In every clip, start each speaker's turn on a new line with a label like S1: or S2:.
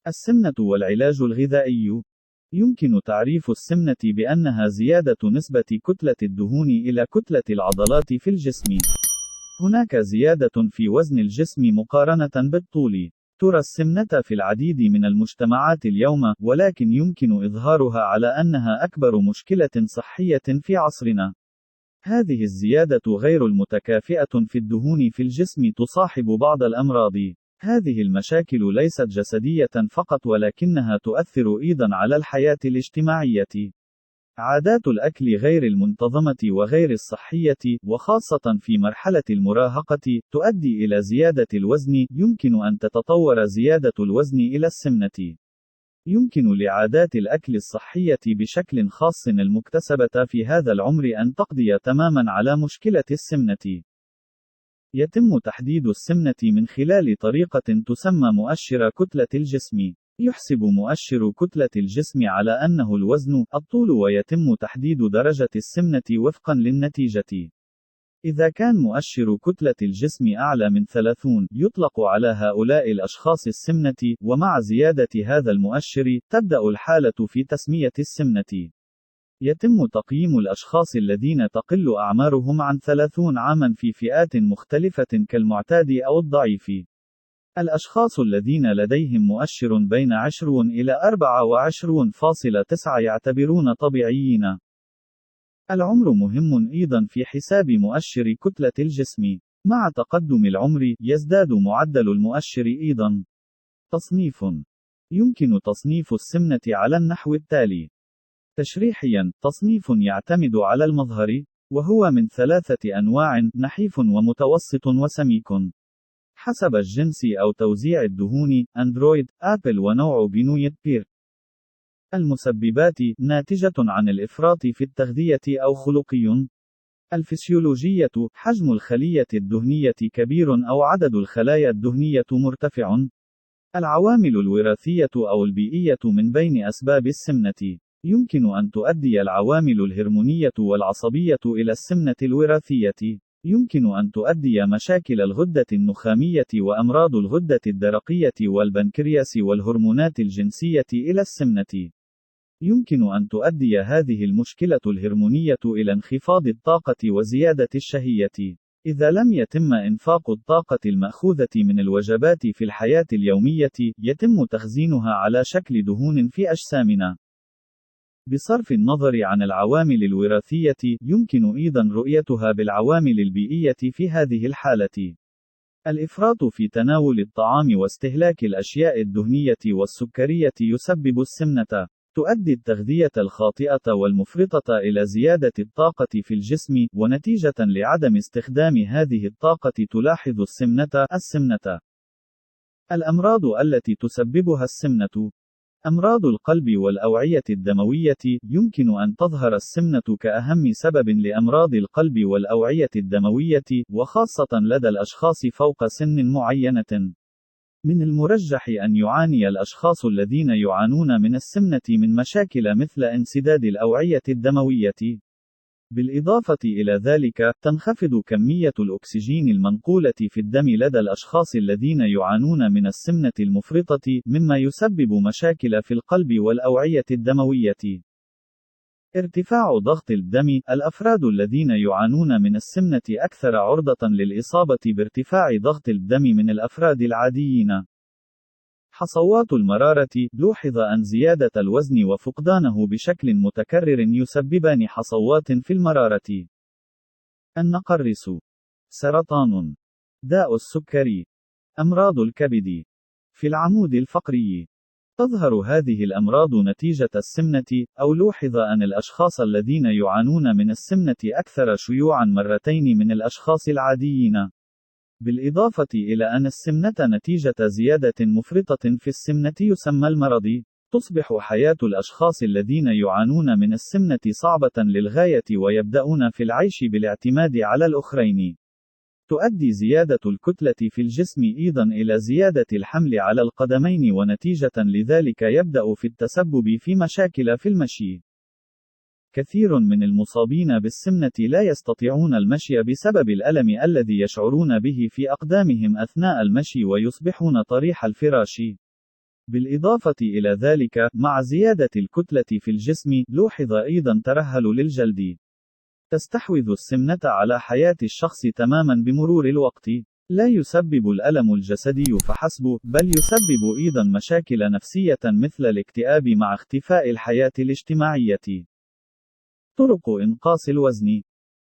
S1: السمنة والعلاج الغذائي. يمكن تعريف السمنة بأنها زيادة نسبة كتلة الدهون إلى كتلة العضلات في الجسم. هناك زيادة في وزن الجسم مقارنة بالطول. ترى السمنة في العديد من المجتمعات اليوم، ولكن يمكن إظهارها على أنها أكبر مشكلة صحية في عصرنا. هذه الزيادة غير المتكافئة في الدهون في الجسم تصاحب بعض الأمراض. هذه المشاكل ليست جسدية فقط، ولكنها تؤثر أيضا على الحياة الاجتماعية. عادات الأكل غير المنتظمة وغير الصحية، وخاصة في مرحلة المراهقة، تؤدي إلى زيادة الوزن. يمكن أن تتطور زيادة الوزن إلى السمنة. يمكن لعادات الأكل الصحية بشكل خاص المكتسبة في هذا العمر أن تقضي تماما على مشكلة السمنة. يتم تحديد السمنة من خلال طريقة تسمى مؤشر كتلة الجسم. يحسب مؤشر كتلة الجسم على أنه الوزن، الطول، ويتم تحديد درجة السمنة وفقا للنتيجة. إذا كان مؤشر كتلة الجسم أعلى من 30، يطلق على هؤلاء الأشخاص السمنة، ومع زيادة هذا المؤشر، تبدأ الحالة في تسمية السمنة. يتم تقييم الأشخاص الذين تقل أعمارهم عن 30 عامًا في فئات مختلفة كالمعتاد أو الضعيف. الأشخاص الذين لديهم مؤشر بين 20 إلى 24.9 يعتبرون طبيعيين. العمر مهم أيضًا في حساب مؤشر كتلة الجسم. مع تقدم العمر، يزداد معدل المؤشر أيضًا. تصنيف. يمكن تصنيف السمنة على النحو التالي. تشريحيًا، تصنيف يعتمد على المظهر، وهو من 3 أنواع: نحيف ومتوسط وسميك. حسب الجنس أو توزيع الدهون: أندرويد، آبل ونوع بنوية بير. المسببات: ناتجة عن الإفراط في التغذية أو خلقي. الفسيولوجية: حجم الخلية الدهنية كبير أو عدد الخلايا الدهنية مرتفع. العوامل الوراثية أو البيئية من بين أسباب السمنة. يمكن أن تؤدي العوامل الهرمونية والعصبية إلى السمنة الوراثية. يمكن أن تؤدي مشاكل الغدة النخامية وأمراض الغدة الدرقية والبنكرياس والهرمونات الجنسية إلى السمنة. يمكن أن تؤدي هذه المشكلة الهرمونية إلى انخفاض الطاقة وزيادة الشهية. إذا لم يتم إنفاق الطاقة المأخوذة من الوجبات في الحياة اليومية، يتم تخزينها على شكل دهون في أجسامنا. بصرف النظر عن العوامل الوراثية، يمكن أيضًا رؤيتها بالعوامل البيئية في هذه الحالة. الإفراط في تناول الطعام واستهلاك الأشياء الدهنية والسكرية يسبب السمنة. تؤدي التغذية الخاطئة والمفرطة إلى زيادة الطاقة في الجسم، ونتيجة لعدم استخدام هذه الطاقة تلاحظ السمنة. الأمراض التي تسببها السمنة. أمراض القلب والأوعية الدموية. يمكن أن تظهر السمنة كأهم سبب لأمراض القلب والأوعية الدموية، وخاصة لدى الأشخاص فوق سن معينة. من المرجح أن يعاني الأشخاص الذين يعانون من السمنة من مشاكل مثل انسداد الأوعية الدموية. بالإضافة إلى ذلك، تنخفض كمية الأكسجين المنقولة في الدم لدى الأشخاص الذين يعانون من السمنة المفرطة، مما يسبب مشاكل في القلب والأوعية الدموية. ارتفاع ضغط الدم. الأفراد الذين يعانون من السمنة أكثر عرضة للإصابة بارتفاع ضغط الدم من الأفراد العاديين. حصوات المرارة. لوحظ أن زيادة الوزن وفقدانه بشكل متكرر يسببان حصوات في المرارة. النقرس. سرطان. داء السكري. أمراض الكبد. في العمود الفقري. تظهر هذه الأمراض نتيجة السمنة، أو لوحظ أن الأشخاص الذين يعانون من السمنة أكثر شيوعًا مرتين من الأشخاص العاديين. بالإضافة إلى أن السمنة نتيجة زيادة مفرطة في السمنة يسمى المرض. تصبح حياة الأشخاص الذين يعانون من السمنة صعبة للغاية، ويبدأون في العيش بالاعتماد على الآخرين. تؤدي زيادة الكتلة في الجسم أيضًا إلى زيادة الحمل على القدمين، ونتيجة لذلك يبدأ في التسبب في مشاكل في المشي. كثير من المصابين بالسمنة لا يستطيعون المشي بسبب الألم الذي يشعرون به في أقدامهم أثناء المشي، ويصبحون طريح الفراش. بالإضافة إلى ذلك، مع زيادة الكتلة في الجسم، لوحظ أيضا ترهل للجلد. تستحوذ السمنة على حياة الشخص تماما بمرور الوقت. لا يسبب الألم الجسدي فحسب، بل يسبب أيضا مشاكل نفسية مثل الاكتئاب مع اختفاء الحياة الاجتماعية. طرق إنقاص الوزن.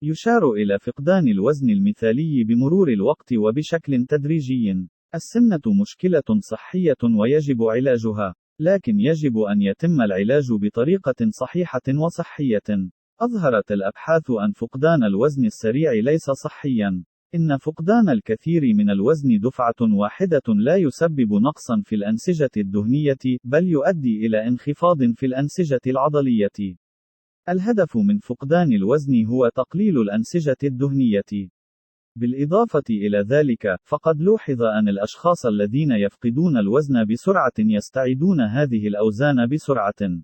S1: يشار إلى فقدان الوزن المثالي بمرور الوقت وبشكل تدريجي. السمنة مشكلة صحية ويجب علاجها، لكن يجب أن يتم العلاج بطريقة صحيحة وصحية. أظهرت الأبحاث أن فقدان الوزن السريع ليس صحيا. إن فقدان الكثير من الوزن دفعة واحدة لا يسبب نقصا في الأنسجة الدهنية، بل يؤدي إلى انخفاض في الأنسجة العضلية. الهدف من فقدان الوزن هو تقليل الأنسجة الدهنية. بالإضافة إلى ذلك، فقد لوحظ أن الأشخاص الذين يفقدون الوزن بسرعة يستعيدون هذه الأوزان بسرعة.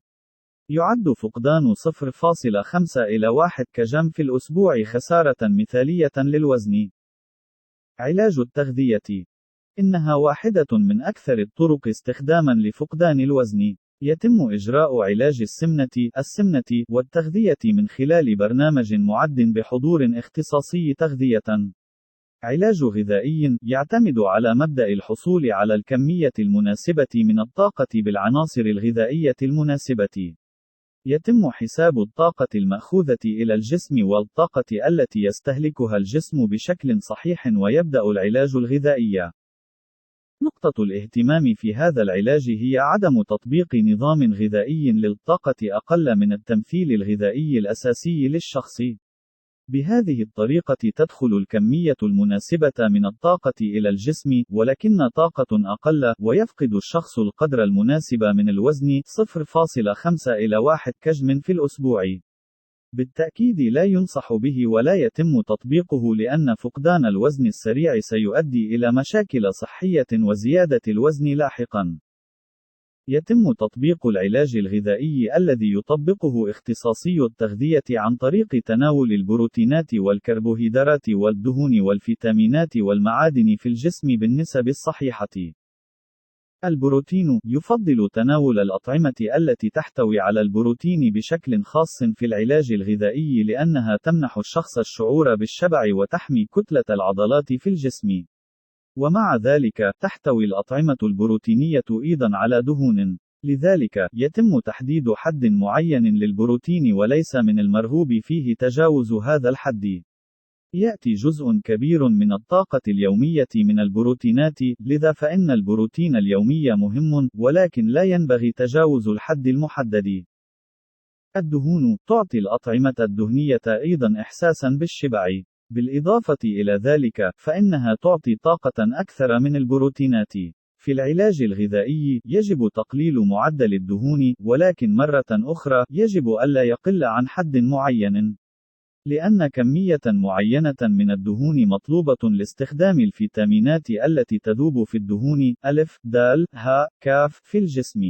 S1: يعد فقدان 0.5 إلى 1 كجم في الأسبوع خسارة مثالية للوزن. علاج التغذية. إنها واحدة من أكثر الطرق استخداما لفقدان الوزن. يتم إجراء علاج السمنة والتغذية من خلال برنامج معد بحضور اختصاصي تغذية. علاج غذائي يعتمد على مبدأ الحصول على الكمية المناسبة من الطاقة بالعناصر الغذائية المناسبة. يتم حساب الطاقة المأخوذة إلى الجسم والطاقة التي يستهلكها الجسم بشكل صحيح، ويبدأ العلاج الغذائي. نقطة الاهتمام في هذا العلاج هي عدم تطبيق نظام غذائي للطاقة أقل من التمثيل الغذائي الأساسي للشخص. بهذه الطريقة تدخل الكمية المناسبة من الطاقة إلى الجسم، ولكن طاقة أقل، ويفقد الشخص القدر المناسب من الوزن 0.5 إلى 1 كجم في الأسبوع. بالتأكيد لا ينصح به ولا يتم تطبيقه، لأن فقدان الوزن السريع سيؤدي إلى مشاكل صحية وزيادة الوزن لاحقا. يتم تطبيق العلاج الغذائي الذي يطبقه اختصاصي التغذية عن طريق تناول البروتينات والكربوهيدرات والدهون والفيتامينات والمعادن في الجسم بالنسب الصحيحة. البروتين. يفضل تناول الأطعمة التي تحتوي على البروتين بشكل خاص في العلاج الغذائي، لأنها تمنح الشخص الشعور بالشبع وتحمي كتلة العضلات في الجسم. ومع ذلك، تحتوي الأطعمة البروتينية أيضا على دهون. لذلك، يتم تحديد حد معين للبروتين، وليس من المرغوب فيه تجاوز هذا الحد. يأتي جزء كبير من الطاقة اليومية من البروتينات، لذا فإن البروتين اليومي مهم، ولكن لا ينبغي تجاوز الحد المحدد. الدهون. تعطي الأطعمة الدهنية أيضا إحساسا بالشبع. بالإضافة إلى ذلك، فإنها تعطي طاقة أكثر من البروتينات. في العلاج الغذائي، يجب تقليل معدل الدهون، ولكن مرة أخرى، يجب ألا يقل عن حد معين. لأن كمية معينة من الدهون مطلوبة لاستخدام الفيتامينات التي تذوب في الدهون أ، د، ه، ك في الجسم.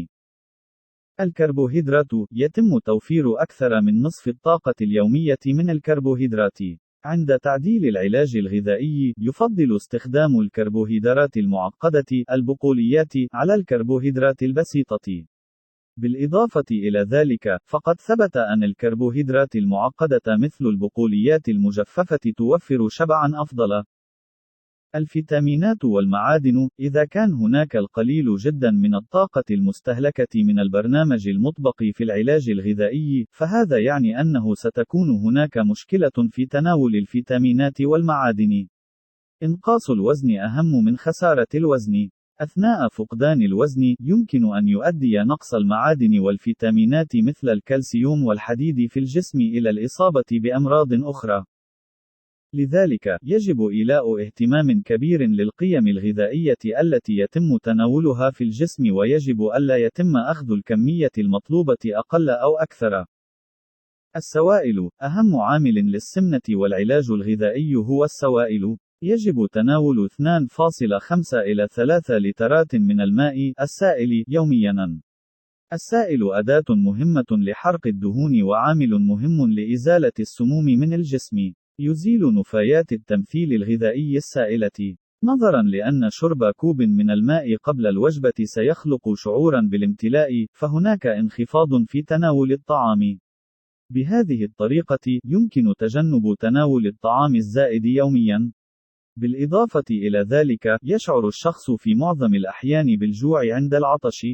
S1: الكربوهيدرات. يتم توفير أكثر من نصف الطاقة اليومية من الكربوهيدرات. عند تعديل العلاج الغذائي، يفضل استخدام الكربوهيدرات المعقدة البقوليات على الكربوهيدرات البسيطة. بالإضافة إلى ذلك، فقد ثبت أن الكربوهيدرات المعقدة مثل البقوليات المجففة توفر شبعًا أفضل. الفيتامينات والمعادن. إذا كان هناك القليل جدا من الطاقة المستهلكة من البرنامج المطبق في العلاج الغذائي، فهذا يعني أنه ستكون هناك مشكلة في تناول الفيتامينات والمعادن. إنقاص الوزن أهم من خسارة الوزن. أثناء فقدان الوزن، يمكن أن يؤدي نقص المعادن والفيتامينات مثل الكالسيوم والحديد في الجسم إلى الإصابة بأمراض أخرى. لذلك، يجب إيلاء اهتمام كبير للقيم الغذائية التي يتم تناولها في الجسم، ويجب ألا يتم أخذ الكمية المطلوبة أقل أو أكثر. السوائل. أهم عامل للسمنة والعلاج الغذائي هو السوائل. يجب تناول 2.5 إلى 3 لترات من الماء السائل يومياً. السائل أداة مهمة لحرق الدهون وعامل مهم لإزالة السموم من الجسم. يزيل نفايات التمثيل الغذائي السائلة. نظرا لأن شرب كوب من الماء قبل الوجبة سيخلق شعورا بالامتلاء، فهناك انخفاض في تناول الطعام. بهذه الطريقة، يمكن تجنب تناول الطعام الزائد يوميا. بالإضافة إلى ذلك، يشعر الشخص في معظم الأحيان بالجوع عند العطش.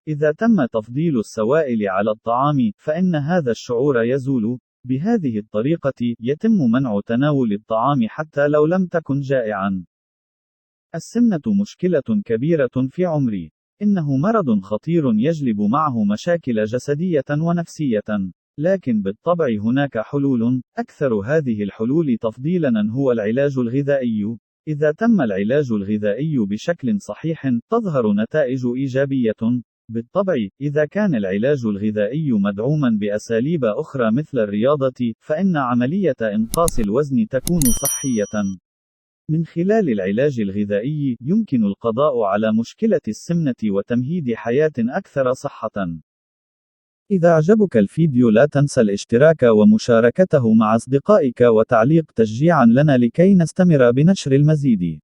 S1: إذا تم تفضيل السوائل على الطعام، فإن هذا الشعور يزول. بهذه الطريقة، يتم منع تناول الطعام حتى لو لم تكن جائعا. السمنة مشكلة كبيرة في عمري. إنه مرض خطير يجلب معه مشاكل جسدية ونفسية. لكن بالطبع هناك حلول. أكثر هذه الحلول تفضيلاً هو العلاج الغذائي. إذا تم العلاج الغذائي بشكل صحيح، تظهر نتائج إيجابية. بالطبع، إذا كان العلاج الغذائي مدعوماً بأساليب أخرى مثل الرياضة، فإن عملية إنقاص الوزن تكون صحية. من خلال العلاج الغذائي، يمكن القضاء على مشكلة السمنة وتمهيد حياة أكثر صحة. إذا أعجبك الفيديو لا تنسى الاشتراك ومشاركته مع أصدقائك وتعليق تشجيعا لنا لكي نستمر بنشر المزيد.